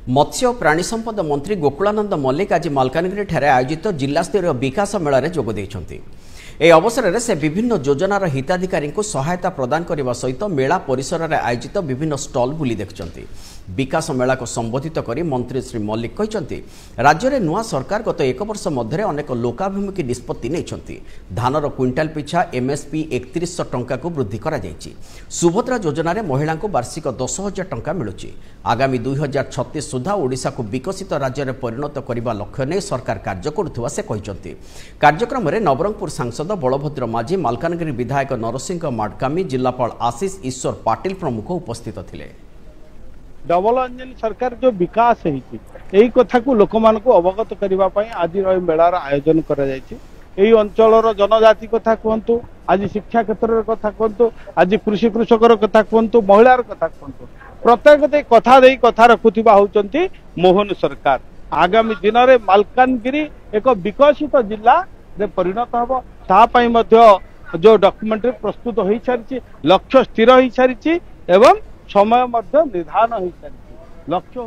मत्स्य और प्राणी संपद मंत्री गोकुलानंद मल्लिक आज मालकानगिरी ठारे आयोजित जिलास्तरीय विकास मेला रे जोग देइछन्ति। ए अवसर में से विभिन्न योजनार हिताधिकारी को सहायता प्रदान करने सहित मेला परिसर में आयोजित विभिन्न स्टल बुली देखुंट। विकास मेला को संबोधित करी मंत्री श्री मल्लिक कहते राज्य में नुआ सरकार गत एक वर्ष मध्य अनेक लोकाभिमुखी निष्पत्ति नहीं। धानर क्विंटाल पिछा एमएसपी 3100 टंका को वृद्धि करा जायछि। सुभद्रा योजना रे महिला को वार्षिक 10,000 टंका मिलुछि। आगामी 2036 सुधा ओडिशा को विकसित राज्य में परिणत करने लक्ष्य नहीं सरकार कार्य करुवा से कहते। कार्यक्रम में नवरंगपुर सांसद बलभद्र माझी, मालकानगिरी विधायक नरसिंह माडकामी, जिलापाल आशीष ईश्वर पाटिल प्रमुख उपस्थित थिले। डबल इंजन सरकार जो विकास है कथा को लोक मान को अवगत करने आज मेलार आयोजन कर अंचल जनजाति कथा कहतु, आज शिक्षा क्षेत्र कथा कहतु, आज कृषि कृषकर कथा कहतु, महिलार कथा कहतु, प्रत्येक कथा दे कथा रखुवा होचंती मोहन सरकार। आगामी दिन में मालकानगिरी एक विकसित जिला रे परिणत हम तापाई जो डॉक्यूमेंट प्रस्तुत हो सारी, लक्ष्य स्थिर हो सारी एवं समय निर्धारण हो सारी। लक्ष्य